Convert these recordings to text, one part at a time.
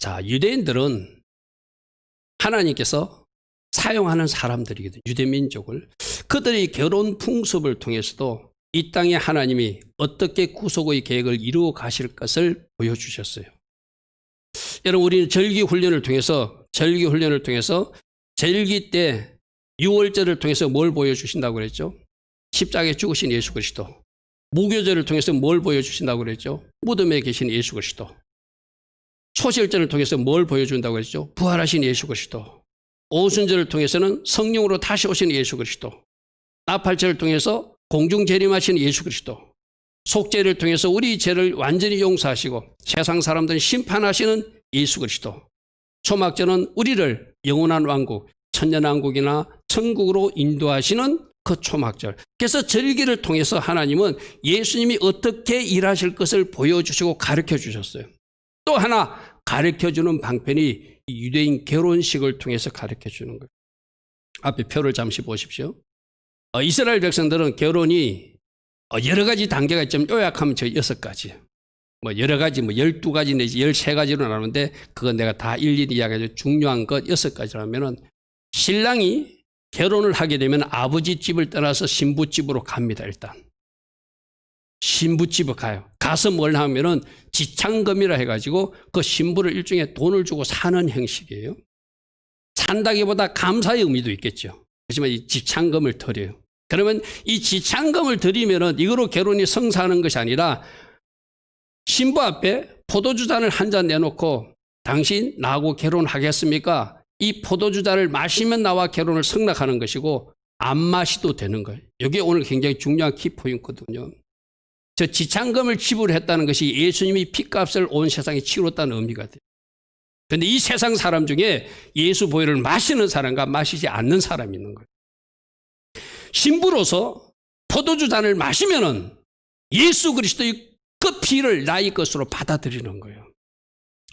자, 유대인들은 하나님께서 사용하는 사람들이거든요. 유대민족을. 그들의 결혼 풍습을 통해서도 이 땅에 하나님이 어떻게 구속의 계획을 이루어 가실 것을 보여주셨어요. 여러분, 우리는 절기 훈련을 통해서 절기 때 6월절을 통해서 뭘 보여주신다고 그랬죠? 십자가에 죽으신 예수 그리스도. 무교절을 통해서 뭘 보여주신다고 그랬죠? 무덤에 계신 예수 그리스도. 초실절을 통해서 뭘 보여준다고 그랬죠? 부활하신 예수 그리스도. 오순절을 통해서는 성령으로 다시 오신 예수 그리스도. 나팔절을 통해서 공중 재림하신 예수 그리스도. 속죄를 통해서 우리 죄를 완전히 용서하시고 세상 사람들을 심판하시는 예수 그리스도. 초막절은 우리를 영원한 왕국, 천년왕국이나 천국으로 인도하시는 그 초막절. 그래서 절기를 통해서 하나님은 예수님이 어떻게 일하실 것을 보여주시고 가르쳐 주셨어요. 또 하나 가르쳐주는 방편이 유대인 결혼식을 통해서 가르쳐주는 거예요. 앞에 표를 잠시 보십시오. 이스라엘 백성들은 결혼이 여러 가지 단계가 있지만 요약하면 저 6가지. 여러 가지 12가지 내지 13가지로 나누는데 그건 내가 다 일일이 이야기하죠. 중요한 것 6가지라면은 신랑이 결혼을 하게 되면 아버지 집을 떠나서 신부 집으로 갑니다. 일단 신부 집에 가요. 가서 뭘 하면은 지창금이라 해가지고 그 신부를 일종의 돈을 주고 사는 형식이에요. 산다기보다 감사의 의미도 있겠죠. 하지만 이 지창금을 드려요. 그러면 이 지창금을 드리면은 이거로 결혼이 성사하는 것이 아니라 신부 앞에 포도주 잔을 한 잔 내놓고 당신 나하고 결혼하겠습니까? 이 포도주 잔을 마시면 나와 결혼을 성락하는 것이고 안 마시도 되는 거예요. 이게 오늘 굉장히 중요한 키포인트거든요. 저 지창금을 지불했다는 것이 예수님이 핏값을 온 세상에 치렀다는 의미가 돼요. 그런데 이 세상 사람 중에 예수 보혈을 마시는 사람과 마시지 않는 사람이 있는 거예요. 신부로서 포도주 잔을 마시면은 예수 그리스도의 그 피를 나의 것으로 받아들이는 거예요.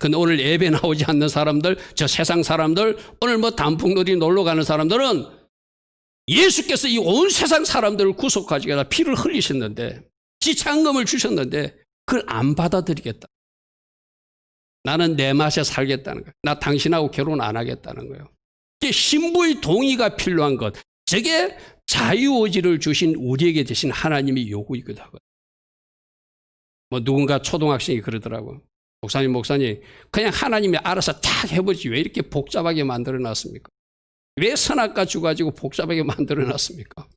근데 오늘 예배 나오지 않는 사람들, 저 세상 사람들, 오늘 단풍놀이 놀러 가는 사람들은 예수께서 이 온 세상 사람들을 구속하기 위해서 피를 흘리셨는데, 지창금을 주셨는데, 그걸 안 받아들이겠다. 나는 내 맛에 살겠다는 거예요. 나 당신하고 결혼 안 하겠다는 거예요. 이게 신부의 동의가 필요한 것. 저게 자유의지를 주신 우리에게 되신 하나님의 요구이기도 하거든요. 누군가 초등학생이 그러더라고. 목사님, 그냥 하나님이 알아서 탁 해보지 왜 이렇게 복잡하게 만들어 놨습니까? 왜 선악과 주가지고 복잡하게 만들어 놨습니까?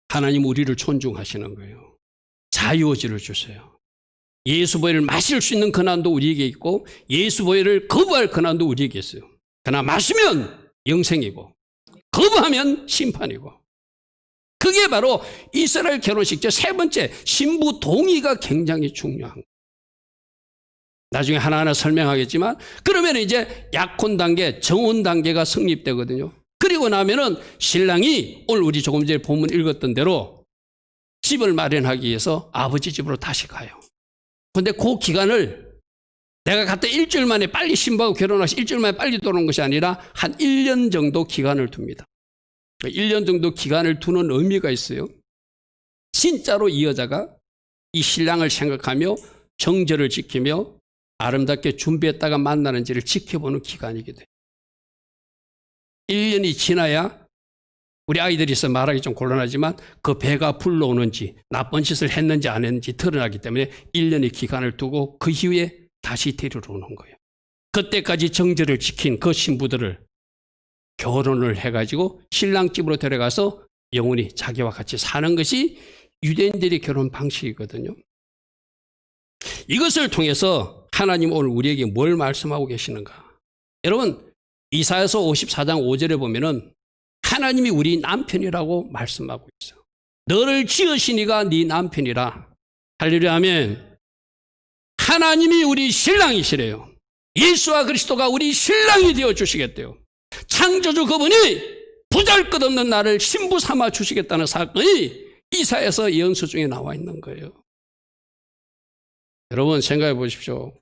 하나님 우리를 존중하시는 거예요. 자유의지를 주세요. 예수 보혈을 마실 수 있는 권한도 우리에게 있고 예수 보혈을 거부할 권한도 우리에게 있어요. 그러나 마시면 영생이고 거부하면 심판이고. 그게 바로 이스라엘 결혼식 세 번째 신부 동의가 굉장히 중요한 거예요. 나중에 하나하나 설명하겠지만 그러면 이제 약혼 단계, 정혼 단계가 성립되거든요. 그리고 나면은 신랑이 오늘 우리 조금 전에 본문 읽었던 대로 집을 마련하기 위해서 아버지 집으로 다시 가요. 그런데 그 기간을 내가 갔다 일주일 만에 빨리 신부하고 결혼해서 일주일 만에 빨리 돌아오는 것이 아니라 한 1년 정도 기간을 둡니다. 1년 정도 기간을 두는 의미가 있어요. 진짜로 이 여자가 이 신랑을 생각하며 정절을 지키며 아름답게 준비했다가 만나는지를 지켜보는 기간이기도 해요. 1년이 지나야 우리 아이들이 있어 말하기 좀 곤란하지만 그 배가 불러오는지 나쁜 짓을 했는지 안 했는지 드러나기 때문에 1년의 기간을 두고 그 이후에 다시 데리러 오는 거예요. 그때까지 정절을 지킨 그 신부들을 결혼을 해가지고 신랑집으로 데려가서 영원히 자기와 같이 사는 것이 유대인들의 결혼 방식이거든요. 이것을 통해서 하나님 오늘 우리에게 뭘 말씀하고 계시는가? 여러분 이사야서 54장 5절에 보면은 하나님이 우리 남편이라고 말씀하고 있어요. 너를 지으시니가 네 남편이라. 할렐루야 아멘. 하나님이 우리 신랑이시래요. 예수와 그리스도가 우리 신랑이 되어 주시겠대요. 창조주 그분이 보잘것없는 나를 신부 삼아 주시겠다는 사건이 이사야서 예언서 중에 나와 있는 거예요. 여러분 생각해 보십시오.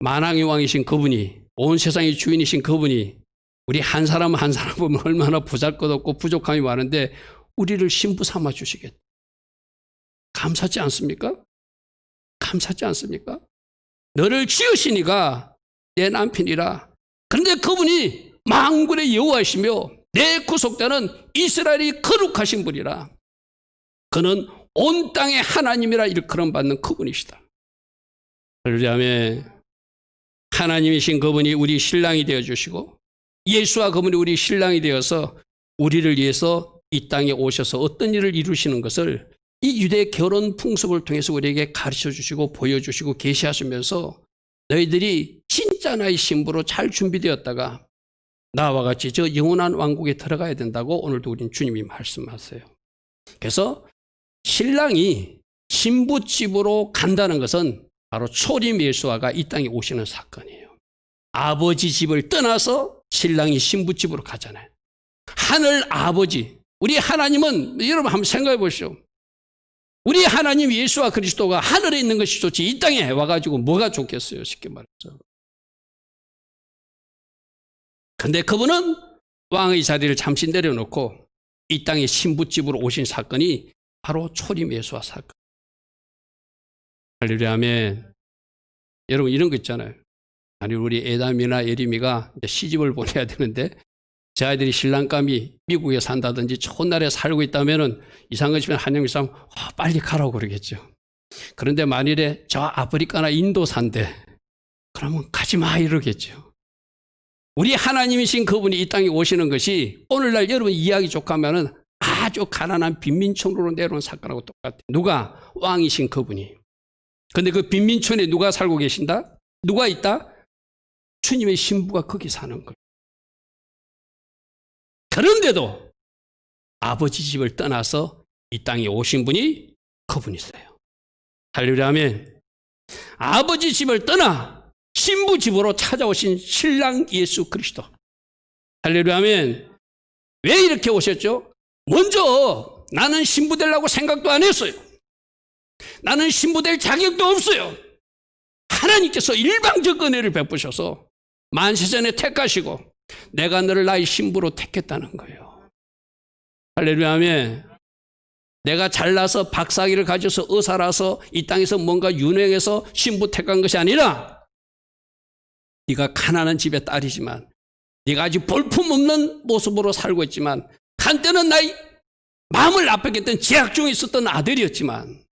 만왕의 왕이신 그분이 온 세상의 주인이신 그분이 우리 한 사람 한 사람 보면 얼마나 보잘것없고 부족함이 많은데 우리를 신부 삼아 주시겠다. 감사하지 않습니까? 감사하지 않습니까? 너를 지으시니가 내 남편이라. 그런데 그분이 만군의 여호와이시며 내 구속자는 이스라엘이 거룩하신 분이라. 그는 온 땅의 하나님이라 일컬음 받는 그분이시다. 그러자면 하나님이신 그분이 우리 신랑이 되어주시고 예수와 그분이 우리 신랑이 되어서 우리를 위해서 이 땅에 오셔서 어떤 일을 이루시는 것을 이 유대 결혼 풍습을 통해서 우리에게 가르쳐 주시고 보여주시고 계시하시면서 너희들이 진짜 나의 신부로 잘 준비되었다가 나와 같이 저 영원한 왕국에 들어가야 된다고 오늘도 우린 주님이 말씀하세요. 그래서 신랑이 신부 집으로 간다는 것은 바로 초림 예수와가 이 땅에 오시는 사건이에요. 아버지 집을 떠나서 신랑이 신부 집으로 가잖아요. 하늘 아버지, 우리 하나님은 여러분 한번 생각해 보시오. 우리 하나님 예수와 그리스도가 하늘에 있는 것이 좋지 이 땅에 와가지고 뭐가 좋겠어요, 쉽게 말해서. 근데 그분은 왕의 자리를 잠시 내려놓고 이 땅에 신부집으로 오신 사건이 바로 초림 예수와 사건. 할렐루야 아멘. 여러분 이런 거 있잖아요. 아니 우리 에담이나 예림이가 시집을 보내야 되는데 제 아이들이 신랑감이 미국에 산다든지 좋은 나라에 살고 있다면은 이상한 것이면 한영미 사람 빨리 가라고 그러겠죠. 그런데 만일에 저 아프리카나 인도 산대 그러면 가지마 이러겠죠. 우리 하나님이신 그분이 이 땅에 오시는 것이 오늘날 여러분 이해하기 좋게 하면은 아주 가난한 빈민촌으로 내려온 사건하고 똑같아요. 누가? 왕이신 그분이. 근데 그 빈민촌에 누가 살고 계신다? 누가 있다? 주님의 신부가 거기 사는 거예요. 그런데도 아버지 집을 떠나서 이 땅에 오신 분이 그분이세요. 할렐루야 아멘. 아버지 집을 떠나 신부 집으로 찾아오신 신랑 예수 그리스도. 할렐루야 아멘. 왜 이렇게 오셨죠? 먼저 나는 신부 되려고 생각도 안 했어요. 나는 신부 될 자격도 없어요. 하나님께서 일방적 은혜를 베푸셔서 만세전에 택하시고 내가 너를 나의 신부로 택했다는 거예요. 할렐루야 아멘. 내가 잘나서 박사학위를 가져서 의사라서 이 땅에서 뭔가 유능해서 신부 택한 것이 아니라 네가 가난한 집의 딸이지만 네가 아직 볼품없는 모습으로 살고 있지만 한때는 나의 마음을 아팠겠던 제약 중에 있었던 아들이었지만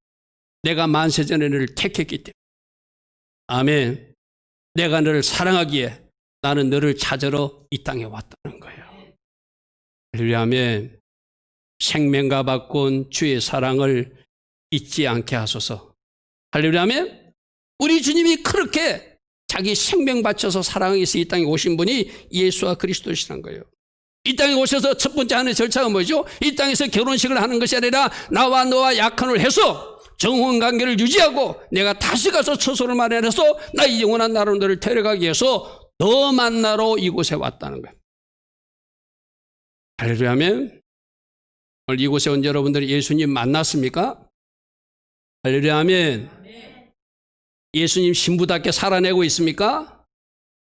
내가 만세전에 너를 택했기 때문에 아멘. 내가 너를 사랑하기에 나는 너를 찾으러 이 땅에 왔다는 거예요. 할렐루야 아멘. 생명과 바꾼 주의 사랑을 잊지 않게 하소서. 할렐루야 아멘. 우리 주님이 그렇게 자기 생명 바쳐서 사랑하기 위해서 이 땅에 오신 분이 예수와 그리스도시라는 거예요. 이 땅에 오셔서 첫 번째 하는 절차가 뭐죠? 이 땅에서 결혼식을 하는 것이 아니라 나와 너와 약혼을 해서 정혼 관계를 유지하고 내가 다시 가서 처소를 마련해서 나의 영원한 나라로 너를 데려가기 위해서 너 만나러 이곳에 왔다는 거예요. 할렐루야 아멘. 오늘 이곳에 온 여러분들이 예수님 만났습니까? 할렐루야 아멘. 예수님 신부답게 살아내고 있습니까?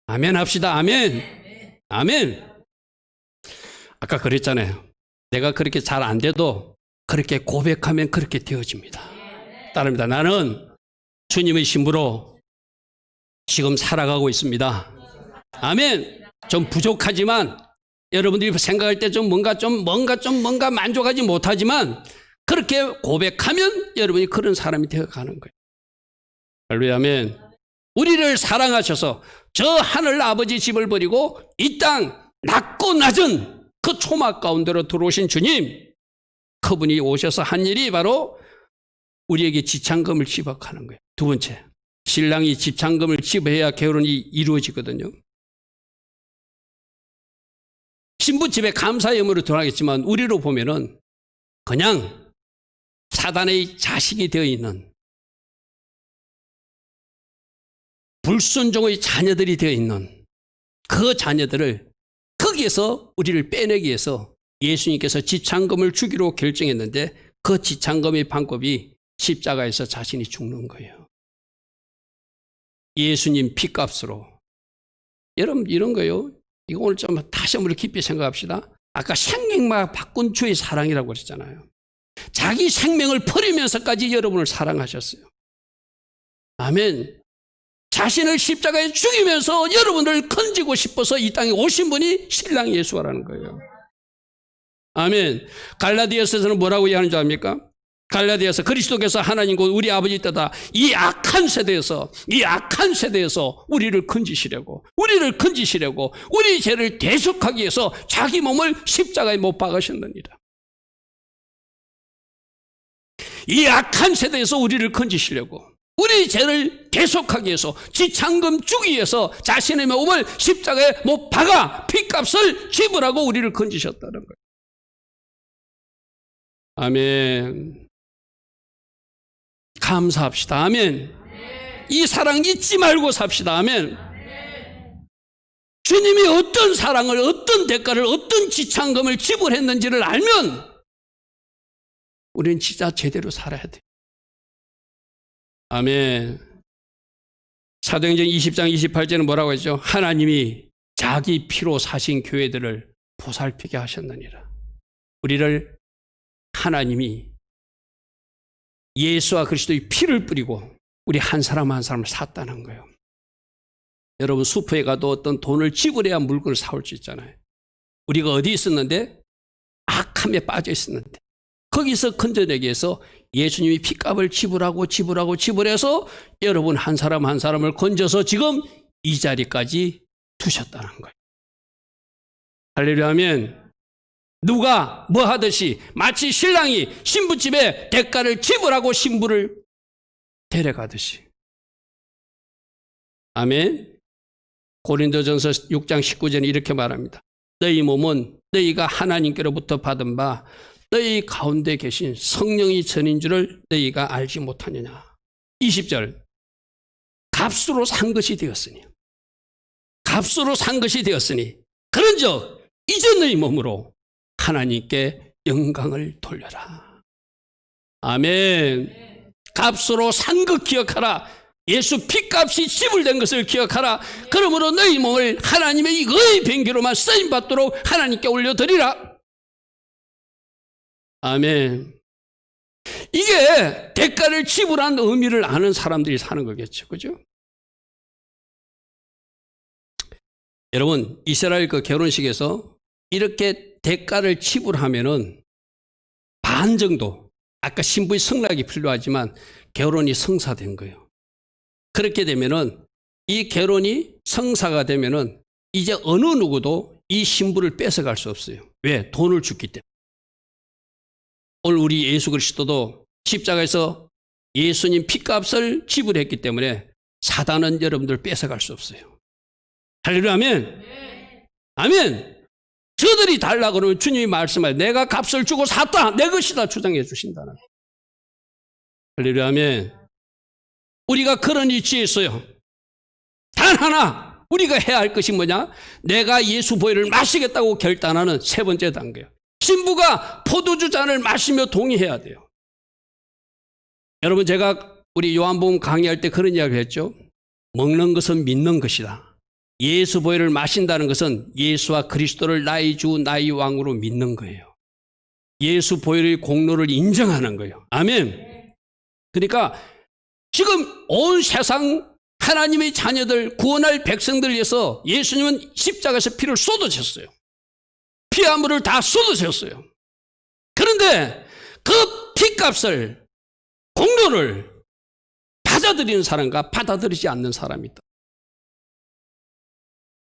아멘 합시다. 아멘. 아멘. 아까 그랬잖아요. 내가 그렇게 잘 안 돼도 그렇게 고백하면 그렇게 되어집니다. 따릅니다. 나는 주님의 신부로 지금 살아가고 있습니다. 아멘. 좀 부족하지만 여러분들이 생각할 때 뭔가 만족하지 못하지만 그렇게 고백하면 여러분이 그런 사람이 되어가는 거예요. 할렐루야 아멘. 우리를 사랑하셔서 저 하늘 아버지 집을 버리고 이 땅 낮고 낮은 그 초막 가운데로 들어오신 주님, 그분이 오셔서 한 일이 바로 우리에게 지창금을 지급하는 거예요. 두 번째, 신랑이 지창금을 지급해야 결혼이 이루어지거든요. 신부 집에 감사의 의무로 돌아가겠지만 우리로 보면은 그냥 사단의 자식이 되어 있는 불순종의 자녀들이 되어 있는 그 자녀들을 거기에서 우리를 빼내기 위해서 예수님께서 지창금을 주기로 결정했는데 그 지창금의 방법이 십자가에서 자신이 죽는 거예요. 예수님 피값으로. 여러분 이런 거요. 이거 오늘 좀 다시 한번 깊이 생각합시다. 아까 생명만 바꾼 주의 사랑이라고 그랬잖아요. 자기 생명을 버리면서까지 여러분을 사랑하셨어요. 아멘. 자신을 십자가에 죽이면서 여러분을 건지고 싶어서 이 땅에 오신 분이 신랑 예수라는 거예요. 아멘. 갈라디아서에서는 뭐라고 이야기하는 줄 압니까? 갈라디아서 그리스도께서 하나님 곧 우리 아버지 때다 이 악한 세대에서 우리를 건지시려고 우리 죄를 대속하기 위해서 자기 몸을 십자가에 못 박으셨느니라. 이 악한 세대에서 우리를 건지시려고 우리 죄를 대속하기 위해서 지창금 주기 위해서 자신의 몸을 십자가에 못 박아 핏값을 지불하고 우리를 건지셨다는 거예요. 아멘. 감사합시다. 아멘. 이 사랑 잊지 말고 삽시다. 아멘. 주님이 어떤 사랑을, 어떤 대가를, 어떤 지창금을 지불했는지를 알면 우리는 진짜 제대로 살아야 돼요. 아멘. 사도행전 20장 28절은 뭐라고 했죠? 하나님이 자기 피로 사신 교회들을 보살피게 하셨느니라. 우리를 하나님이 예수와 그리스도의 피를 뿌리고 우리 한 사람 한 사람을 샀다는 거예요. 여러분 슈퍼에 가도 어떤 돈을 지불해야 물건을 사올 수 있잖아요. 우리가 어디 있었는데? 악함에 빠져 있었는데 거기서 건져내기 위해서 예수님이 피값을 지불해서 여러분 한 사람 한 사람을 건져서 지금 이 자리까지 두셨다는 거예요. 할렐루야. 아멘. 누가 뭐 하듯이 마치 신랑이 신부집에 대가를 지불하고 신부를 데려가듯이. 아멘. 고린도전서 6장 19절에 이렇게 말합니다. 너희 몸은 너희가 하나님께로부터 받은 바 너희 가운데 계신 성령이 전인 줄을 너희가 알지 못하느냐. 20절. 값으로 산 것이 되었으니 그런즉 이제 너희 몸으로 하나님께 영광을 돌려라. 아멘. 값으로 산 것 기억하라. 예수 피값이 지불된 것을 기억하라. 그러므로 너희 몸을 하나님의 의의 변기로만 쓰임받도록 하나님께 올려드리라. 아멘. 이게 대가를 지불한 의미를 아는 사람들이 사는 거겠죠. 그죠? 여러분, 이스라엘 그 결혼식에서 이렇게 대가를 지불하면은 반 정도, 아까 신부의 성락이 필요하지만 결혼이 성사된 거예요. 그렇게 되면은 이 결혼이 성사가 되면은 이제 어느 누구도 이 신부를 뺏어갈 수 없어요. 왜? 돈을 줬기 때문에. 오늘 우리 예수 그리스도도 십자가에서 예수님 피값을 지불했기 때문에 사단은 여러분들 뺏어갈 수 없어요. 할렐루야. 아멘. 아멘. 저들이 달라 그러면 주님이 말씀하여 내가 값을 주고 샀다. 내 것이다 주장해 주신다는. 할렐루야. 아멘. 우리가 그런 위치에 있어요. 단 하나 우리가 해야 할 것이 뭐냐? 내가 예수 보혈을 마시겠다고 결단하는 세 번째 단계예요. 신부가 포도주 잔을 마시며 동의해야 돼요. 여러분 제가 우리 요한복음 강의할 때 그런 이야기를 했죠. 먹는 것은 믿는 것이다. 예수 보혈을 마신다는 것은 예수와 그리스도를 나의 주 나의 왕으로 믿는 거예요. 예수 보혈의 공로를 인정하는 거예요. 아멘. 그러니까 지금 온 세상 하나님의 자녀들 구원할 백성들을 위해서 예수님은 십자가에서 피를 쏟으셨어요. 피화물을 다 쏟으셨어요. 그런데 그 피값을 공로를 받아들이는 사람과 받아들이지 않는 사람이 있다.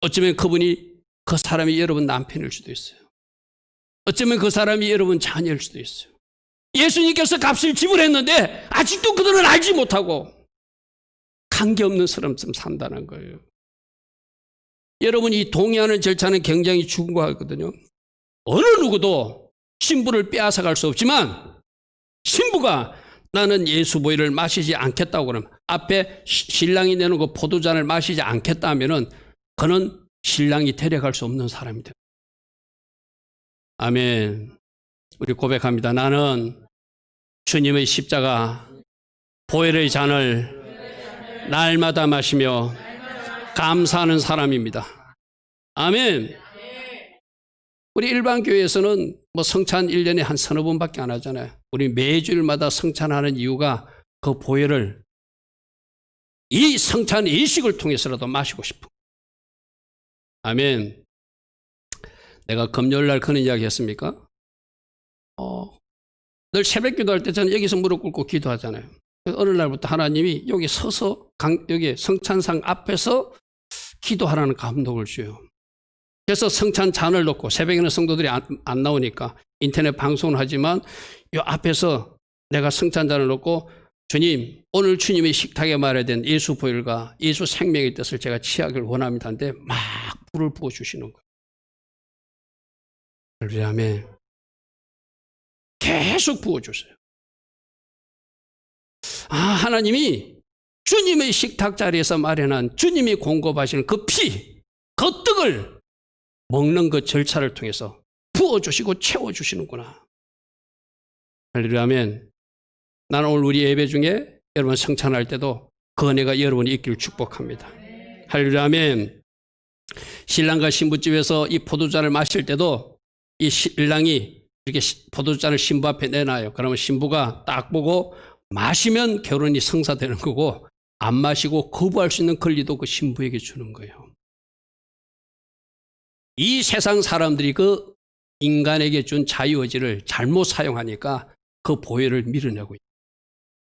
어쩌면 그분이 그 사람이 여러분 남편일 수도 있어요. 어쩌면 그 사람이 여러분 자녀일 수도 있어요. 예수님께서 값을 지불했는데 아직도 그들은 알지 못하고 관계없는 사람처럼 산다는 거예요. 여러분 이 동의하는 절차는 굉장히 중요하거든요. 어느 누구도 신부를 빼앗아갈 수 없지만 신부가 나는 예수 보혈을 마시지 않겠다고 그러면 앞에 신랑이 내는 그 포도잔을 마시지 않겠다 하면은 그는 신랑이 데려갈 수 없는 사람이 됩니다. 아멘. 우리 고백합니다. 나는 주님의 십자가 보혈의 잔을 날마다 마시며 감사하는 사람입니다. 아멘. 우리 일반 교회에서는 뭐 성찬 1년에 한 서너 번밖에 안 하잖아요. 우리 매주일마다 성찬하는 이유가 그 보혈을 이 성찬 예식을 통해서라도 마시고 싶어. 아멘. 내가 금요일 날 그런 이야기 했습니까? 늘 새벽 기도할 때 저는 여기서 무릎 꿇고 기도하잖아요. 어느 날부터 하나님이 여기 서서 여기 성찬상 앞에서 기도하라는 감동을 줘요. 그래서 성찬 잔을 놓고, 새벽에는 성도들이 안 나오니까 인터넷 방송을 하지만 이 앞에서 내가 성찬 잔을 놓고, 주님, 오늘 주님의 식탁에 마련된 예수 보혈과 예수 생명의 뜻을 제가 취하기를 원합니다 하는데 막 불을 부어주시는 거예요. 할렐루야. 계속 부어주세요. 하나님이 주님의 식탁 자리에서 마련한 주님이 공급하시는 그 피, 그 떡을 먹는 그 절차를 통해서 부어주시고 채워주시는구나. 할렐루야. 나는 오늘 우리 예배 중에 여러분 성찬할 때도 그 은혜가 여러분이 있기를 축복합니다. 할렐루야. 신랑과 신부집에서 이 포도주를 마실 때도 이 신랑이 이렇게 포도주잔을 신부 앞에 내놔요. 그러면 신부가 딱 보고 마시면 결혼이 성사되는 거고, 안 마시고 거부할 수 있는 권리도 그 신부에게 주는 거예요. 이 세상 사람들이 그 인간에게 준 자유의지를 잘못 사용하니까 그 보혈을 밀어내고 있어요.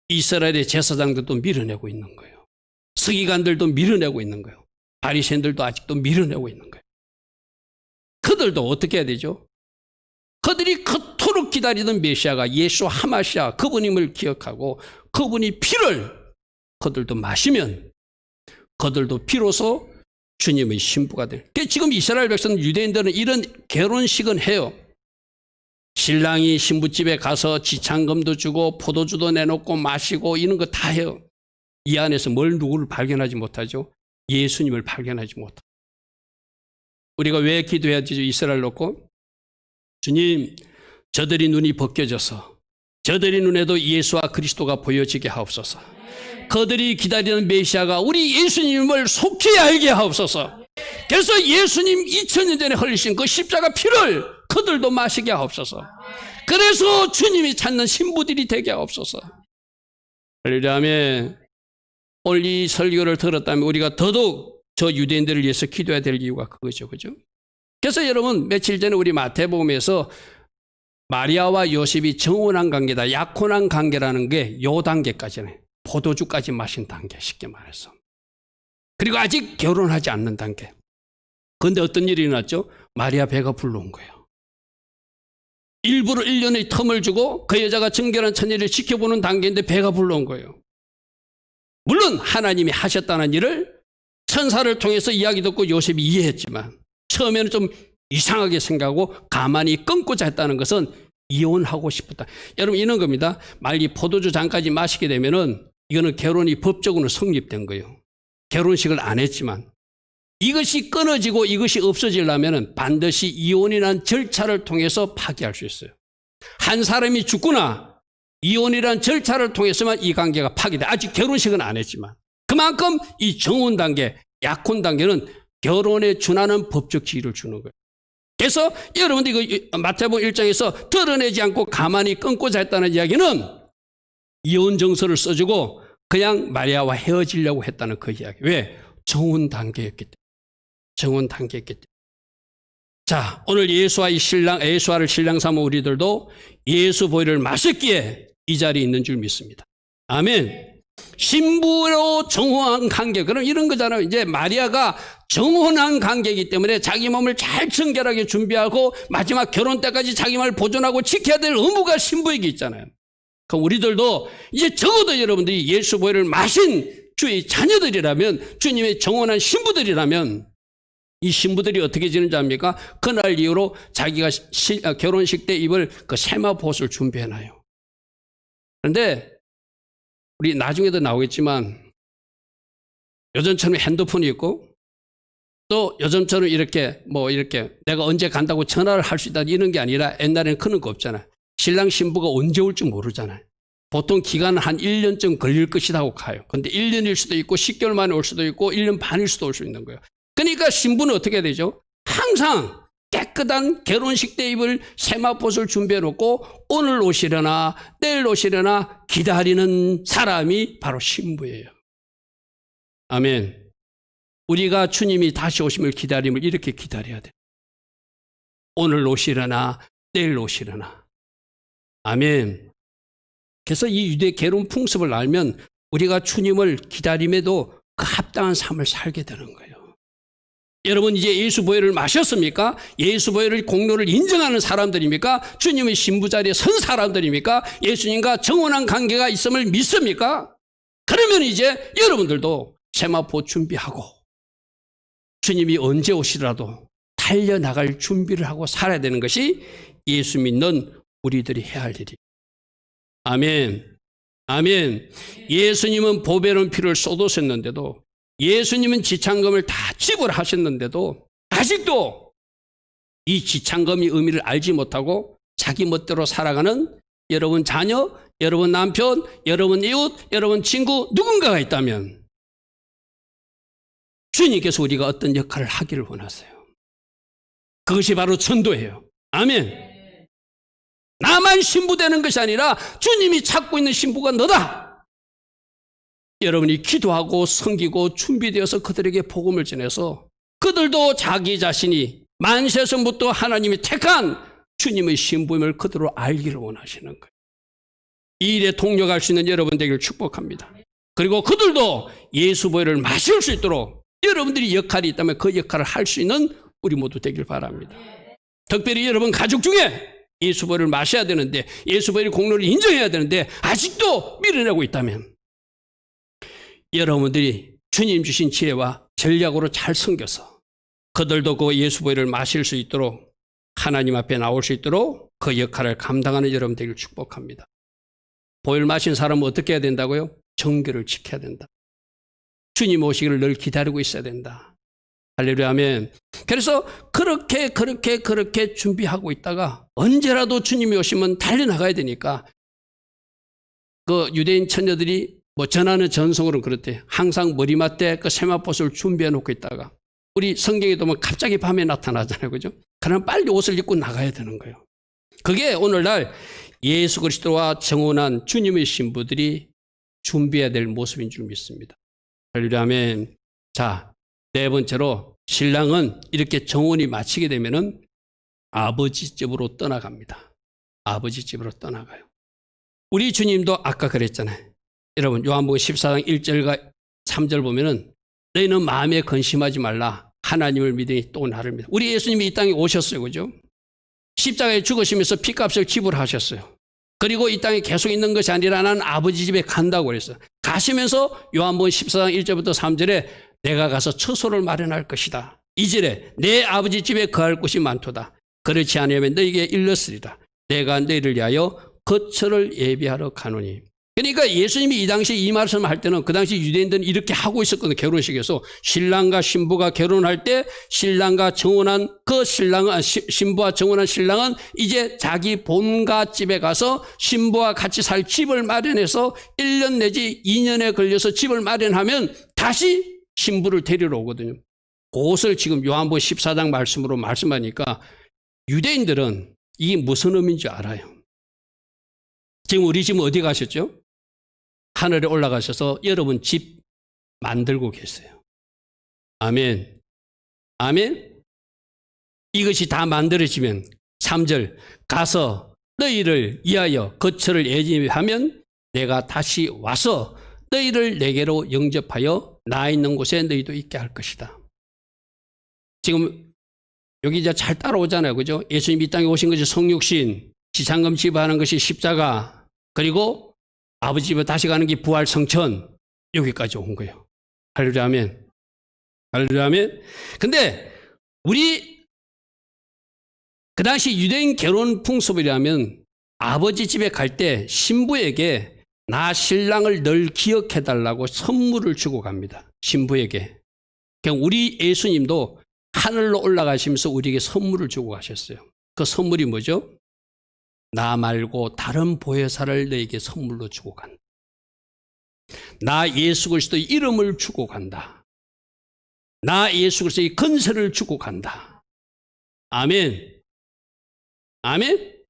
이스라엘의 제사장들도 밀어내고 있는 거예요. 서기관들도 밀어내고 있는 거예요. 바리새인들도 아직도 밀어내고 있는 거예요. 그들도 어떻게 해야 되죠? 그들이 그토록 기다리던 메시아가 예수 하마시아 그분임을 기억하고 그분이 피를 그들도 마시면 그들도 비로소 주님의 신부가 될. 지금 이스라엘 백성 유대인들은 이런 결혼식은 해요. 신랑이 신부집에 가서 지창금도 주고 포도주도 내놓고 마시고 이런 거 다 해요. 이 안에서 누구를 발견하지 못하죠? 예수님을 발견하지 못하죠. 우리가 왜 기도해야 되죠? 이스라엘 놓고 주님, 저들이 눈이 벗겨져서 저들이 눈에도 예수와 그리스도가 보여지게 하옵소서. 그들이 기다리는 메시아가 우리 예수님을 속히 알게 하옵소서. 그래서 예수님 2000년 전에 흘리신 그 십자가 피를 그들도 마시게 하옵소서. 그래서 주님이 찾는 신부들이 되게 하옵소서. 할렐루야. 오늘 이 설교를 들었다면 우리가 더더욱 저 유대인들을 위해서 기도해야 될 이유가 그거죠. 그죠? 그래서 여러분, 며칠 전에 우리 마태복음에서 마리아와 요셉이 정혼한 관계다, 약혼한 관계라는 게 요 단계까지네. 포도주까지 마신 단계, 쉽게 말해서. 그리고 아직 결혼하지 않는 단계. 그런데 어떤 일이 일어났죠? 마리아 배가 불러온 거예요. 일부러 1년의 텀을 주고 그 여자가 정결한 처녀를 지켜보는 단계인데 배가 불러온 거예요. 물론 하나님이 하셨다는 일을 천사를 통해서 이야기 듣고 요셉이 이해했지만 처음에는 좀 이상하게 생각하고 가만히 끊고자 했다는 것은 이혼하고 싶었다. 여러분, 이런 겁니다. 만약 이 포도주 잔까지 마시게 되면은 이거는 결혼이 법적으로 성립된 거예요. 결혼식을 안 했지만 이것이 끊어지고 이것이 없어지려면 반드시 이혼이라는 절차를 통해서 파기할 수 있어요. 한 사람이 죽거나 이혼이라는 절차를 통해서만 이 관계가 파기돼. 아직 결혼식은 안 했지만 그만큼 이 정혼 단계, 약혼 단계는 결혼에 준하는 법적 지위를 주는 거예요. 그래서 여러분들 이거 마태복음 1장에서 드러내지 않고 가만히 끊고자 했다는 이야기는 이혼 정서를 써주고 그냥 마리아와 헤어지려고 했다는 그 이야기. 왜? 정혼 단계였기 때문에. 정혼 단계였기 때문에. 자, 오늘 예수와를 신랑 삼은 우리들도 예수 보혈을 마셨기에 이 자리에 있는 줄 믿습니다. 아멘. 신부로 정혼한 관계. 그럼 이런 거잖아요. 이제 마리아가 정혼한 관계이기 때문에 자기 몸을 잘 청결하게 준비하고 마지막 결혼 때까지 자기 몸을 보존하고 지켜야 될 의무가 신부에게 있잖아요. 그럼 우리들도 이제 적어도 여러분들이 예수 보혈을 마신 주의 자녀들이라면, 주님의 정혼한 신부들이라면 이 신부들이 어떻게 지는지 압니까? 그날 이후로 자기가 결혼식 때 입을 그 세마포옷을 준비해놔요. 그런데 우리 나중에도 나오겠지만 요즘처럼 핸드폰이 있고 또 요즘처럼 이렇게 내가 언제 간다고 전화를 할 수 있다 이런 게 아니라 옛날에는 그런 거 없잖아요. 신랑 신부가 언제 올지 모르잖아요. 보통 기간은 한 1년쯤 걸릴 것이다 하고 가요. 근데 1년일 수도 있고 10개월 만에 올 수도 있고 1년 반일 수도 올 수 있는 거예요. 그러니까 신부는 어떻게 되죠? 항상 깨끗한 결혼식 때 입을 세마포옷을 준비해 놓고 오늘 오시려나 내일 오시려나 기다리는 사람이 바로 신부예요. 아멘. 우리가 주님이 다시 오심을 기다림을 이렇게 기다려야 돼. 오늘 오시려나 내일 오시려나. 아멘. 그래서 이 유대 괴로운 풍습을 알면 우리가 주님을 기다림에도 그 합당한 삶을 살게 되는 거예요. 여러분 이제 예수 보혈을 마셨습니까? 예수 보혈의 공로를 인정하는 사람들입니까? 주님의 신부 자리에 선 사람들입니까? 예수님과 정원한 관계가 있음을 믿습니까? 그러면 이제 여러분들도 세마포 준비하고 주님이 언제 오시더라도 달려나갈 준비를 하고 살아야 되는 것이 예수 믿는 우리들이 해야 할 일이에요. 아멘. 아멘. 예수님은 보배로운 피를 쏟으셨는데도, 예수님은 지창금을 다 지불하셨는데도 아직도 이 지창금의 의미를 알지 못하고 자기 멋대로 살아가는 여러분 자녀, 여러분 남편, 여러분 이웃, 여러분 친구 누군가가 있다면 주님께서 우리가 어떤 역할을 하기를 원하세요. 그것이 바로 전도예요. 아멘. 나만 신부되는 것이 아니라 주님이 찾고 있는 신부가 너다. 여러분이 기도하고 섬기고 준비되어서 그들에게 복음을 전해서 그들도 자기 자신이 만세전부터 하나님이 택한 주님의 신부임을 그대로 알기를 원하시는 거예요. 이 일에 동력할 수 있는 여러분 되기를 축복합니다. 그리고 그들도 예수 보혈을 마실 수 있도록 여러분들이 역할이 있다면 그 역할을 할 수 있는 우리 모두 되길 바랍니다. 특별히 여러분 가족 중에 예수 보혈을 마셔야 되는데, 예수 보혈의 공로를 인정해야 되는데 아직도 밀어내고 있다면 여러분들이 주님 주신 지혜와 전략으로 잘 섬겨서 그들도 그 예수 보혈을 마실 수 있도록, 하나님 앞에 나올 수 있도록 그 역할을 감당하는 여러분 되기를 축복합니다. 보혈 마신 사람은 어떻게 해야 된다고요? 정결을 지켜야 된다. 주님 오시기를 늘 기다리고 있어야 된다. 할렐루야, 아멘. 그래서 그렇게 준비하고 있다가 언제라도 주님이 오시면 달려나가야 되니까, 그 유대인 처녀들이 뭐 전하는 전송으로는 그렇대. 항상 머리맡에 그 세마포를 준비해 놓고 있다가, 우리 성경에 보면 갑자기 밤에 나타나잖아요. 그죠? 그럼 빨리 옷을 입고 나가야 되는 거예요. 그게 오늘날 예수 그리스도와 정혼한 주님의 신부들이 준비해야 될 모습인 줄 믿습니다. 할렐루야, 아멘. 자, 네 번째로 신랑은 이렇게 정혼이 마치게 되면은 아버지 집으로 떠나갑니다. 아버지 집으로 떠나가요. 우리 주님도 아까 그랬잖아요. 여러분 요한복음 14장 1절과 3절 보면은 너희는 마음에 근심하지 말라. 하나님을 믿으니 또 나를 믿어. 우리 예수님이 이 땅에 오셨어요. 그죠? 십자가에 죽으시면서 피값을 지불하셨어요. 그리고 이 땅에 계속 있는 것이 아니라 나는 아버지 집에 간다고 그랬어요. 가시면서 요한복음 14장 1절부터 3절에 내가 가서 처소를 마련할 것이다. 2절에 내 아버지 집에 거할 곳이 많도다. 그렇지 않으면 너에게 일렀으리라. 내가 너희를 위하여 거처를 예비하러 가노니. 그러니까 예수님이 이 당시 이 말씀을 할 때는 그 당시 유대인들은 이렇게 하고 있었거든요. 결혼식에서 신랑과 신부가 결혼할 때 신랑과 정혼한 그 신랑은, 신부와 정혼한 신랑은 이제 자기 본가 집에 가서 신부와 같이 살 집을 마련해서 1년 내지 2년에 걸려서 집을 마련하면 다시 신부를 데리러 오거든요. 그것을 지금 요한복음 14장 말씀으로 말씀하니까 유대인들은 이게 무슨 의미인지 알아요. 지금 우리 집 어디 가셨죠? 하늘에 올라가셔서 여러분 집 만들고 계세요. 아멘. 아멘. 이것이 다 만들어지면 3절 가서 너희를 위하여 거처를 예비하면 내가 다시 와서 너희를 내게로 영접하여 나 있는 곳에 너희도 있게 할 것이다. 지금 여기 이제 잘 따라오잖아요. 그죠? 예수님이 이 땅에 오신 것이 성육신, 지상금 지불하는 것이 십자가, 그리고 아버지 집에 다시 가는 게 부활 성천, 여기까지 온 거예요. 할렐루야, 아멘. 할렐루야, 아멘. 근데 우리 그 당시 유대인 결혼 풍습이라면 아버지 집에 갈 때 신부에게 나 신랑을 늘 기억해달라고 선물을 주고 갑니다. 신부에게. 그냥 우리 예수님도 하늘로 올라가시면서 우리에게 선물을 주고 가셨어요. 그 선물이 뭐죠? 나 말고 다른 보혜사를 너에게 선물로 주고 간다. 나 예수 그리스도의 이름을 주고 간다. 나 예수 그리스도의 건설을 주고 간다. 아멘. 아멘.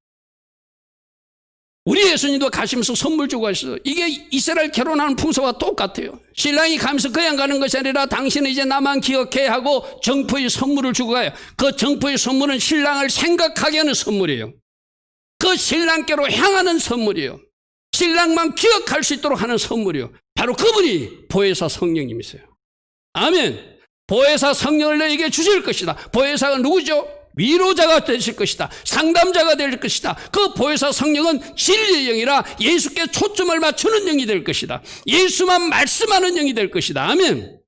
우리 예수님도 가시면서 선물 주고 가셨어요. 이게 이스라엘 결혼하는 풍속과 똑같아요. 신랑이 가면서 그냥 가는 것이 아니라 당신은 이제 나만 기억해 하고 정포의 선물을 주고 가요. 그 정포의 선물은 신랑을 생각하게 하는 선물이에요. 그 신랑께로 향하는 선물이에요. 신랑만 기억할 수 있도록 하는 선물이요. 바로 그분이 보혜사 성령님이세요. 아멘. 보혜사 성령을 너에게 주실 것이다. 보혜사가 누구죠? 위로자가 되실 것이다. 상담자가 될 것이다. 그 보혜사 성령은 진리의 영이라 예수께 초점을 맞추는 영이 될 것이다. 예수만 말씀하는 영이 될 것이다. 아멘.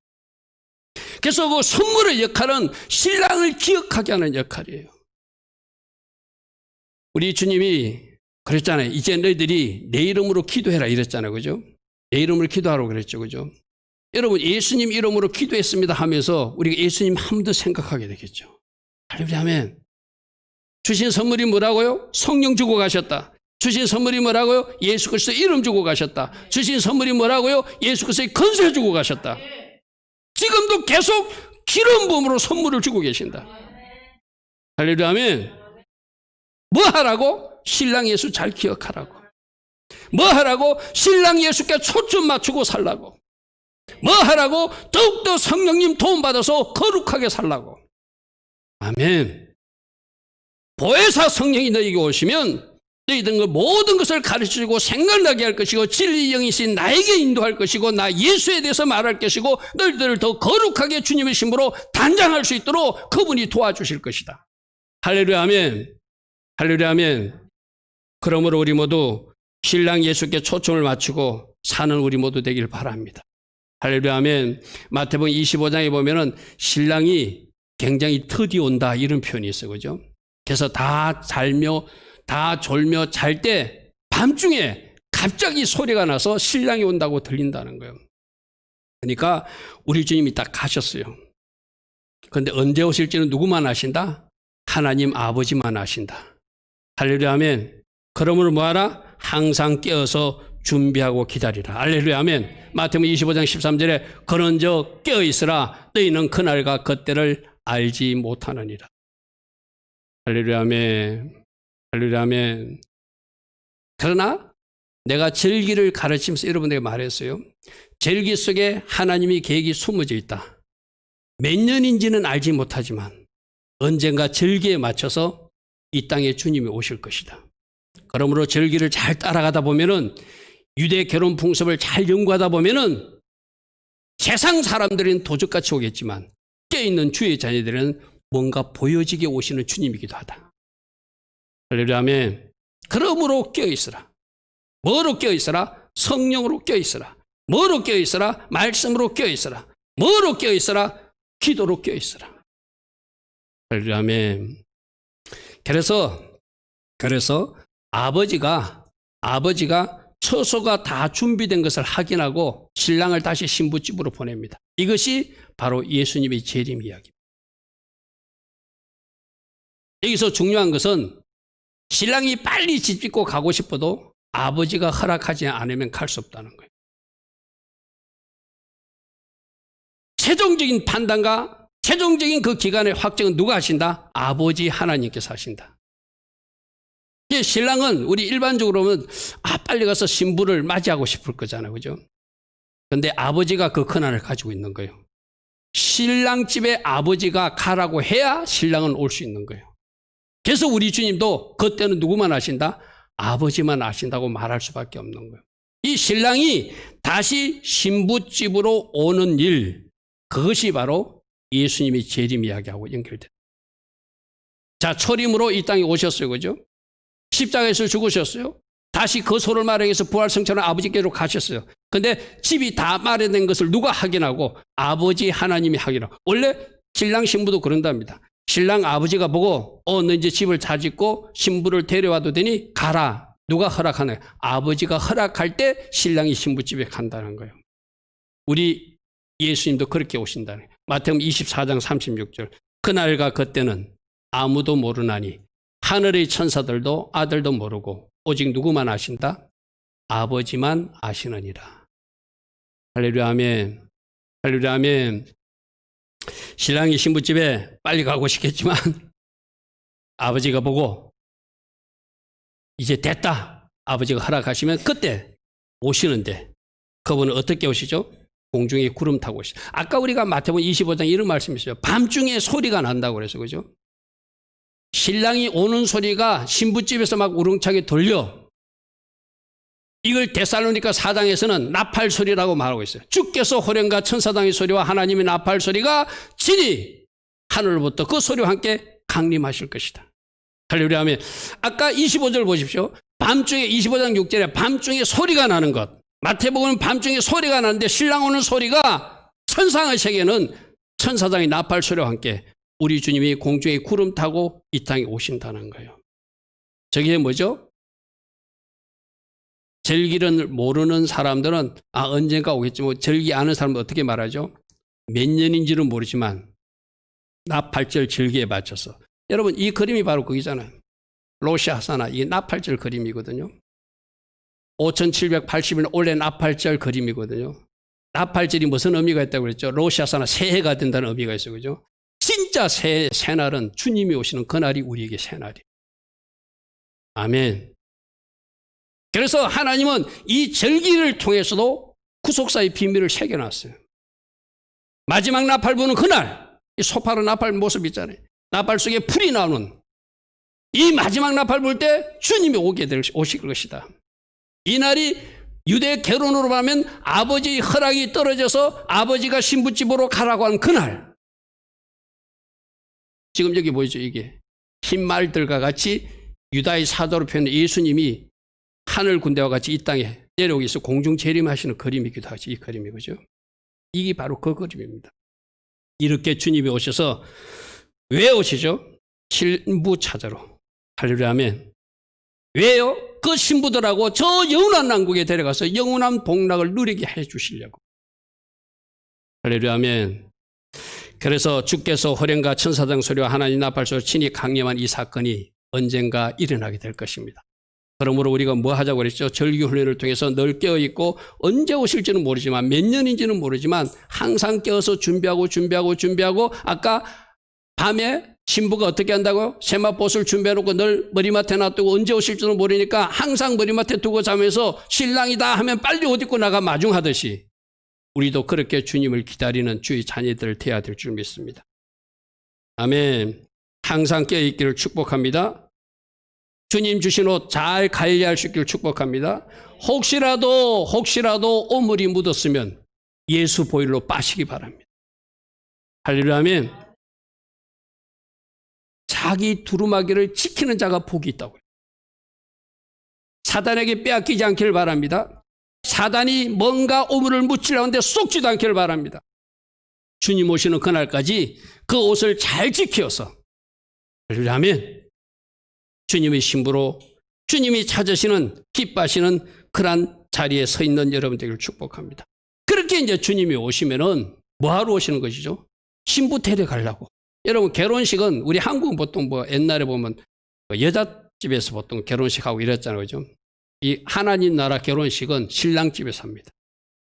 그래서 그 선물의 역할은 신랑을 기억하게 하는 역할이에요. 우리 주님이 그랬잖아요. 이제 너희들이 내 이름으로 기도해라 이랬잖아요. 그죠? 내 이름으로 기도하라고 그랬죠. 그죠? 여러분, 예수님 이름으로 기도했습니다 하면서 우리가 예수님 한 번 더 생각하게 되겠죠. 할렐루야, 아멘. 주신 선물이 뭐라고요? 성령 주고 가셨다. 주신 선물이 뭐라고요? 예수 그리스도 이름 주고 가셨다. 주신 선물이 뭐라고요? 예수 그리스도의 권세 주고 가셨다. 지금도 계속 기름 부음으로 선물을 주고 계신다. 할렐루야, 아멘. 뭐 하라고? 신랑 예수 잘 기억하라고. 뭐 하라고? 신랑 예수께 초점 맞추고 살라고. 뭐 하라고? 더욱더 성령님 도움받아서 거룩하게 살라고. 아멘. 보혜사 성령이 너희에게 오시면 너희들 모든 것을 가르치고 생각나게 할 것이고 진리의 영이신 나에게 인도할 것이고 나 예수에 대해서 말할 것이고 너희들을 더 거룩하게 주님의 신부로 단장할 수 있도록 그분이 도와주실 것이다. 할렐루야, 아멘. 할렐루야, 아멘. 그러므로 우리 모두 신랑 예수께 초점을 맞추고 사는 우리 모두 되길 바랍니다. 할렐루야, 아멘. 마태복음 25장에 보면은 신랑이 굉장히 터디 온다 이런 표현이 있어요. 그죠? 그래서 다 졸며 잘 때 밤중에 갑자기 소리가 나서 신랑이 온다고 들린다는 거예요. 그러니까 우리 주님이 딱 가셨어요. 그런데 언제 오실지는 누구만 아신다? 하나님 아버지만 아신다. 할렐루야, 아멘. 그러므로 뭐하라? 항상 깨어서 준비하고 기다리라. 할렐루야, 아멘. 마태복음 25장 13절에 그런즉 깨어있으라 너희는 그날과 그때를 알지 못하느니라. 할렐루야, 아멘. 할렐루야, 아멘. 그러나 내가 절기를 가르치면서 여러분에게 말했어요. 절기 속에 하나님의 계획이 숨어져 있다. 몇 년인지는 알지 못하지만 언젠가 절기에 맞춰서 이 땅에 주님이 오실 것이다. 그러므로 절기를 잘 따라가다 보면은 유대 결혼 풍습을 잘 연구하다 보면은 세상 사람들은 도적같이 오겠지만 깨어있는 주의 자녀들은 뭔가 보여지게 오시는 주님이기도 하다. 할렐루야, 아멘. 그러므로 깨어있으라. 뭐로 깨어있으라? 성령으로 깨어있으라. 뭐로 깨어있으라? 말씀으로 깨어있으라. 뭐로 깨어있으라? 기도로 깨어있으라. 할렐루야, 아멘. 그래서 아버지가 처소가 다 준비된 것을 확인하고 신랑을 다시 신부집으로 보냅니다. 이것이 바로 예수님의 재림 이야기입니다. 여기서 중요한 것은 신랑이 빨리 집 짓고 가고 싶어도 아버지가 허락하지 않으면 갈 수 없다는 거예요. 최종적인 판단과 최종적인 그 기간의 확정은 누가 하신다? 아버지 하나님께서 하신다. 신랑은 우리 일반적으로 보면 빨리 가서 신부를 맞이하고 싶을 거잖아요. 그죠? 그런데 아버지가 그 권한을 가지고 있는 거예요. 신랑 집에 아버지가 가라고 해야 신랑은 올 수 있는 거예요. 그래서 우리 주님도 그때는 누구만 아신다? 아버지만 아신다고 말할 수밖에 없는 거예요. 이 신랑이 다시 신부집으로 오는 일, 그것이 바로 예수님의 재림 이야기하고 연결됩니다. 자, 초림으로 이 땅에 오셨어요. 그죠? 십자가에서 죽으셨어요. 다시 그 소를 마련해서 부활성천한 아버지께로 가셨어요. 근데 집이 다 마련된 것을 누가 확인하고? 아버지 하나님이 확인하고. 원래 신랑 신부도 그런답니다. 신랑 아버지가 보고 너 이제 집을 잘 짓고 신부를 데려와도 되니 가라. 누가 허락하나요? 아버지가 허락할 때 신랑이 신부집에 간다는 거예요. 우리 예수님도 그렇게 오신다는 거예요. 마태복음 24장 36절. 그날과 그때는 아무도 모르나니 하늘의 천사들도 아들도 모르고 오직 누구만 아신다? 아버지만 아시느니라. 할렐루야, 아멘. 할렐루야, 아멘. 신랑이 신부집에 빨리 가고 싶겠지만 아버지가 보고 이제 됐다. 아버지가 허락하시면 그때 오시는데 그분은 어떻게 오시죠? 공중에 구름 타고 오시죠. 아까 우리가 마태복음 25장 이런 말씀이 있어요. 밤중에 소리가 난다고 그래서 그죠? 신랑이 오는 소리가 신부집에서 막 우렁차게 들려. 이걸 데살로니가 4장에서는 나팔 소리라고 말하고 있어요. 주께서 호련과 천사장의 소리와 하나님의 나팔 소리가 진히 하늘로부터 그 소리와 함께 강림하실 것이다. 할렐루야 하면 아까 25절 보십시오. 밤중에 25장 6절에 밤중에 소리가 나는 것. 마태복음은 밤중에 소리가 나는데 신랑 오는 소리가 천상의 세계는 천사장의 나팔 소리와 함께 우리 주님이 공중에 구름 타고 이 땅에 오신다는 거예요. 저게 뭐죠? 절기를 모르는 사람들은 언젠가 오겠지만 절기 아는 사람은 어떻게 말하죠? 몇 년인지는 모르지만 나팔절 절기에 맞춰서 여러분 이 그림이 바로 거기잖아요. 로시 하사나 이게 나팔절 그림이거든요. 5780일 올해 나팔절 그림이거든요. 나팔절이 무슨 의미가 있다고 그랬죠? 로시 하사나 새해가 된다는 의미가 있어요. 그죠? 진짜 새날은 주님이 오시는 그날이 우리에게 새날이에요. 아멘. 그래서 하나님은 이 절기를 통해서도 구속사의 비밀을 새겨놨어요. 마지막 나팔 부는 그날, 이 소파로 나팔 모습 있잖아요. 나팔 속에 풀이 나오는 이 마지막 나팔 불 때 주님이 오실 것이다. 이 날이 유대 결혼으로 하면 아버지의 허락이 떨어져서 아버지가 신부집으로 가라고 하는 그날. 지금 여기 보이죠? 이게 흰 말들과 같이 유다의 사도로 표현된 예수님이 하늘 군대와 같이 이 땅에 내려오기 위해서 공중 재림하시는 그림이기도 하죠. 이 그림이 그죠? 이게 바로 그 그림입니다. 이렇게 주님이 오셔서 왜 오시죠? 신부 찾으러. 할렐루야 아멘. 왜요? 그 신부들하고 저 영원한 왕국에 데려가서 영원한 복락을 누리게 해 주시려고. 할렐루야 아멘. 그래서 주께서 호련과 천사장 소리와 하나님 나팔 소리로 친히 강림한 이 사건이 언젠가 일어나게 될 것입니다. 그러므로 우리가 뭐 하자고 그랬죠? 절기 훈련을 통해서 늘 깨어있고 언제 오실지는 모르지만 몇 년인지는 모르지만 항상 깨어서 준비하고 아까 밤에 신부가 어떻게 한다고요? 세마포스를 준비해놓고 늘 머리맡에 놔두고 언제 오실지는 모르니까 항상 머리맡에 두고 자면서 신랑이다 하면 빨리 옷 입고 나가 마중하듯이 우리도 그렇게 주님을 기다리는 주의 자녀들 되어야 될 줄 믿습니다. 아멘. 항상 깨어있기를 축복합니다. 주님 주신 옷 잘 관리할 수 있기를 축복합니다. 혹시라도 오물이 묻었으면 예수 보혈로 빠시기 바랍니다. 할렐루야 아멘. 자기 두루마기를 지키는 자가 복이 있다고요. 사단에게 빼앗기지 않기를 바랍니다. 사단이 뭔가 오물을 묻히려 하는데 쏙지도 않기를 바랍니다. 주님 오시는 그날까지 그 옷을 잘 지켜서 할렐루야 아멘. 주님의 신부로 주님이 찾으시는 기뻐하시는 그러한 자리에 서 있는 여러분 되기를 축복합니다. 그렇게 이제 주님이 오시면은 뭐하러 오시는 것이죠? 신부 데려가려고. 여러분 결혼식은 우리 한국은 보통 뭐 옛날에 보면 여자집에서 보통 결혼식하고 이랬잖아요. 그죠? 이 하나님 나라 결혼식은 신랑집에서 합니다.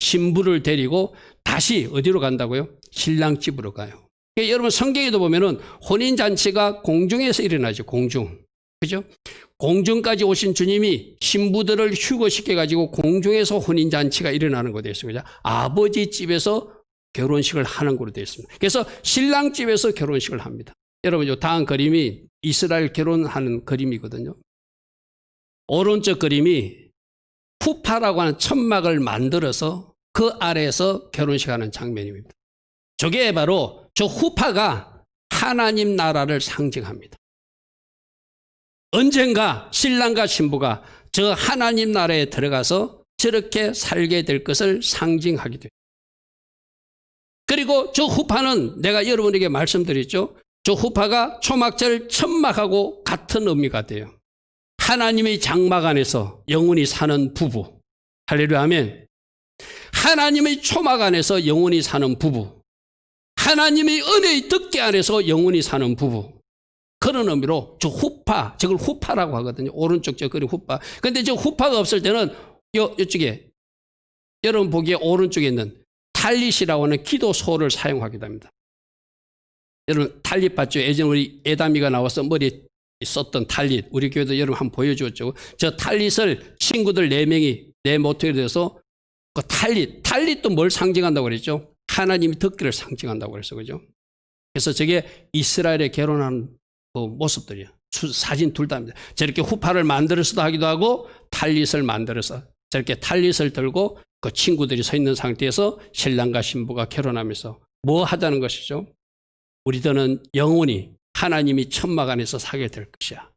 신부를 데리고 다시 어디로 간다고요? 신랑집으로 가요. 그러니까 여러분 성경에도 보면은 혼인잔치가 공중에서 일어나죠. 공중. 그죠? 공중까지 오신 주님이 신부들을 휴거시켜가지고 공중에서 혼인잔치가 일어나는 것에 대해서 그죠? 아버지 집에서 결혼식을 하는 걸로 되어 있습니다. 그래서 신랑 집에서 결혼식을 합니다. 여러분, 이 다음 그림이 이스라엘 결혼하는 그림이거든요. 오른쪽 그림이 후파라고 하는 천막을 만들어서 그 아래에서 결혼식하는 장면입니다. 저게 바로 저 후파가 하나님 나라를 상징합니다. 언젠가 신랑과 신부가 저 하나님 나라에 들어가서 저렇게 살게 될 것을 상징하게 돼요. 그리고 저 후파는 내가 여러분에게 말씀드렸죠. 저 후파가 초막절 천막하고 같은 의미가 돼요. 하나님의 장막 안에서 영원히 사는 부부. 할렐루야 아멘. 하나님의 초막 안에서 영원히 사는 부부. 하나님의 은혜의 덮개 안에서 영원히 사는 부부. 그런 의미로 저 후파, 저걸 후파라고 하거든요. 오른쪽 저 그림 후파. 근데 저 후파가 없을 때는 이쪽에 여러분 보기에 오른쪽에 있는 탈릿이라고 하는 기도소를 사용하기도 합니다. 여러분 탈릿 봤죠? 예전에 우리 에다미가 나와서 머리에 썼던 탈릿, 우리 교회도 여러분 한번 보여주었죠. 저 탈릿을 친구들 4명이 내 모토에 대해서 그 탈릿도 뭘 상징한다고 그랬죠? 하나님이 듣기를 상징한다고 그랬어, 그죠? 그래서 저게 이스라엘에 결혼한 그 모습들이에요. 사진 둘 다입니다. 저렇게 후파를 만들어서도 하기도 하고 탈릿을 만들어서 저렇게 탈릿을 들고 그 친구들이 서 있는 상태에서 신랑과 신부가 결혼하면서 뭐 하자는 것이죠? 우리들은 영원히 하나님이 천막 안에서 살게 될 것이야.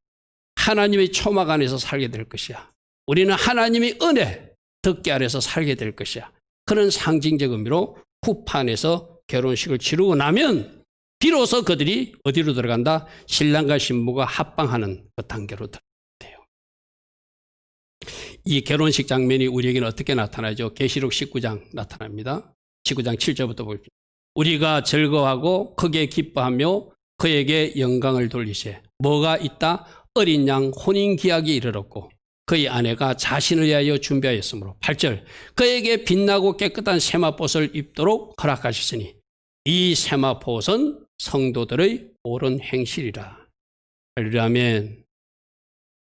하나님의 초막 안에서 살게 될 것이야. 우리는 하나님의 은혜, 덕계 아래서 살게 될 것이야. 그런 상징적 의미로 후파 안에서 결혼식을 치르고 나면 비로소 그들이 어디로 들어간다? 신랑과 신부가 합방하는 그 단계로 들어간대요. 이 결혼식 장면이 우리에게는 어떻게 나타나죠? 계시록 19장 나타납니다. 19장 7절부터 볼게요. 우리가 즐거워하고 크게 기뻐하며 그에게 영광을 돌리세. 뭐가 있다? 어린 양 혼인기약이 이르렀고 그의 아내가 자신을 위하여 준비하였으므로 8절 그에게 빛나고 깨끗한 세마포옷을 입도록 허락하셨으니 이 세마포옷은 성도들의 옳은 행실이라. 그러면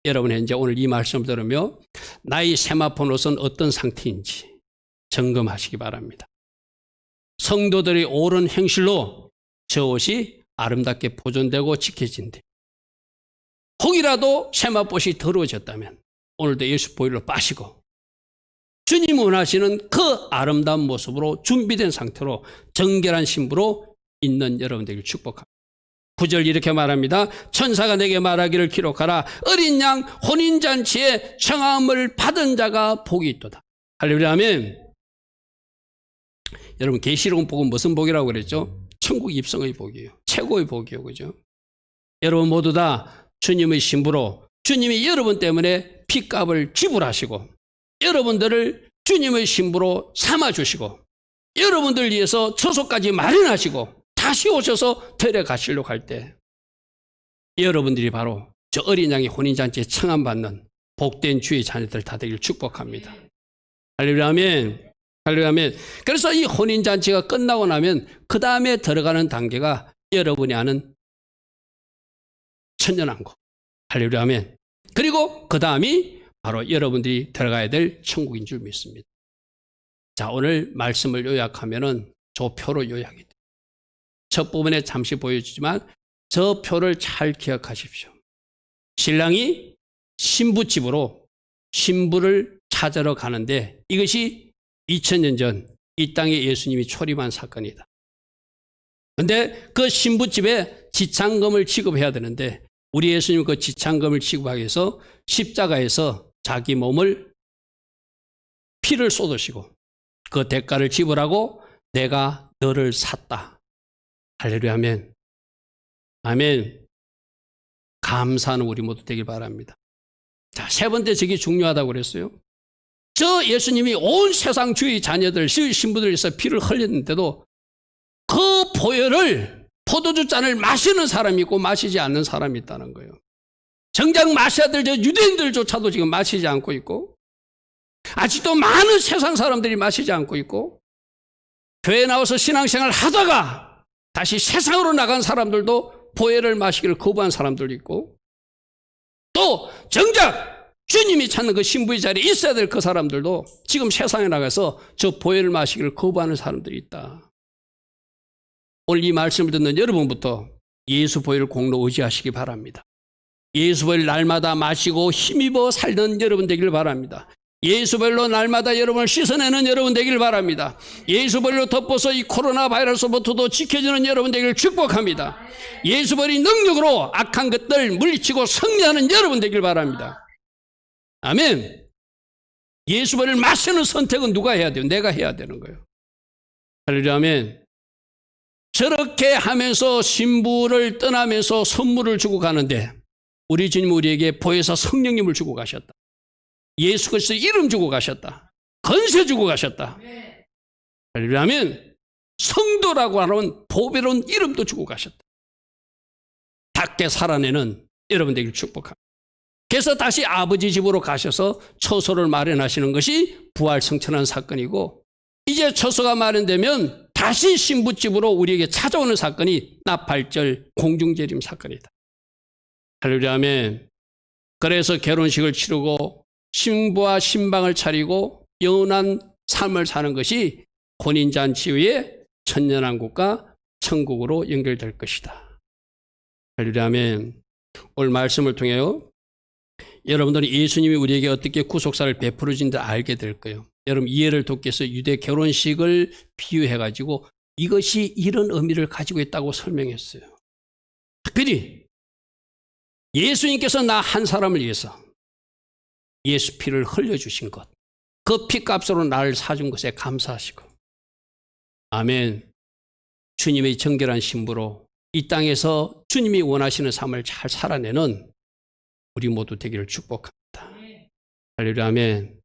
여러분 이제 오늘 이 말씀을 들으며 나의 세마포옷은 어떤 상태인지 점검하시기 바랍니다. 성도들의 옳은 행실로 저 옷이 아름답게 보존되고 지켜진대. 혹이라도 세마포옷이 더러워졌다면 오늘도 예수 보혈로 빠시고 주님 원하시는 그 아름다운 모습으로 준비된 상태로 정결한 신부로 있는 여러분들을 축복합니다. 9절 이렇게 말합니다. 천사가 내게 말하기를 기록하라. 어린 양 혼인잔치에 청함을 받은 자가 복이 있도다. 할렐루야 아멘. 여러분 계시록은 복은 무슨 복이라고 그랬죠? 천국 입성의 복이에요. 최고의 복이에요. 그죠? 여러분 모두 다 주님의 신부로 주님이 여러분 때문에 핏값을 지불하시고 여러분들을 주님의 신부로 삼아주시고 여러분들 위해서 처소까지 마련하시고 다시 오셔서 데려가시려고 할 때 여러분들이 바로 저 어린 양의 혼인잔치에 청함받는 복된 주의 자녀들 다 되기를 축복합니다. 할렐루야 아멘. 할렐루야 아멘. 그래서 이 혼인잔치가 끝나고 나면 그 다음에 들어가는 단계가 여러분이 아는 천년왕국. 할렐루야 아멘. 그리고 그 다음이 바로 여러분들이 들어가야 될 천국인 줄 믿습니다. 자, 오늘 말씀을 요약하면은 저 표로 요약이 돼요. 첫 부분에 잠시 보여주지만 저 표를 잘 기억하십시오. 신랑이 신부집으로 신부를 찾으러 가는데 이것이 2000년 전 이 땅에 예수님이 초림한 사건이다. 그런데 그 신부집에 지창금을 지급해야 되는데 우리 예수님 그 지창금을 지급하기 위해서 십자가에서 자기 몸을 피를 쏟으시고 그 대가를 지불하고 내가 너를 샀다. 할렐루야 아멘. 아멘. 감사하는 우리 모두 되길 바랍니다. 자, 세 번째 저게 중요하다고 그랬어요. 저 예수님이 온 세상 주의 자녀들, 신부들 위해서 피를 흘렸는데도 그 보혈을 포도주 잔을 마시는 사람이 있고 마시지 않는 사람이 있다는 거예요. 정작 마셔야 될 저 유대인들조차도 지금 마시지 않고 있고 아직도 많은 세상 사람들이 마시지 않고 있고 교회 나와서 신앙생활 하다가 다시 세상으로 나간 사람들도 보혈을 마시기를 거부한 사람들도 있고 또 정작 주님이 찾는 그 신부의 자리에 있어야 될 그 사람들도 지금 세상에 나가서 저 보혈을 마시기를 거부하는 사람들이 있다. 오늘 이 말씀을 듣는 여러분부터 예수 보혈을 공로 의지하시기 바랍니다. 예수 보혈을 날마다 마시고 힘입어 살던 여러분 되기를 바랍니다. 예수 보혈로 날마다 여러분을 씻어내는 여러분 되기를 바랍니다. 예수 보혈로 덮어서 이 코로나 바이러스부터도 지켜주는 여러분 되기를 축복합니다. 예수 보혈의 능력으로 악한 것들 물리치고 승리하는 여러분 되기를 바랍니다. 아멘. 예수 보혈을 마시는 선택은 누가 해야 돼요? 내가 해야 되는 거예요. 할렐루야 아멘. 저렇게 하면서 신부를 떠나면서 선물을 주고 가는데 우리 주님 우리에게 보혜사 성령님을 주고 가셨다. 예수 그리스도의 이름 주고 가셨다. 건세 주고 가셨다. 할렐루야 아멘. 성도라고 하는 보배로운 이름도 주고 가셨다. 닦게 살아내는 여러분 되기를 축복합니다. 그래서 다시 아버지 집으로 가셔서 처소를 마련하시는 것이 부활 성천한 사건이고 이제 처소가 마련되면 다시 신부집으로 우리에게 찾아오는 사건이 나팔절 공중재림 사건이다. 할렐루야 아멘. 그래서 결혼식을 치르고 신부와 신방을 차리고 영원한 삶을 사는 것이 혼인잔치 후에 천년왕국과 천국으로 연결될 것이다. 할렐루야 아멘. 오늘 말씀을 통해요 여러분들은 예수님이 우리에게 어떻게 구속사를 베풀어 주는지 알게 될 거예요. 여러분 이해를 돕기 위해서 유대 결혼식을 비유해 가지고 이것이 이런 의미를 가지고 있다고 설명했어요. 특별히 예수님께서 나 한 사람을 위해서 예수 피를 흘려주신 것, 그 피값으로 나를 사준 것에 감사하시고 아멘. 주님의 정결한 신부로 이 땅에서 주님이 원하시는 삶을 잘 살아내는 우리 모두 되기를 축복합니다. 할렐루야 아멘.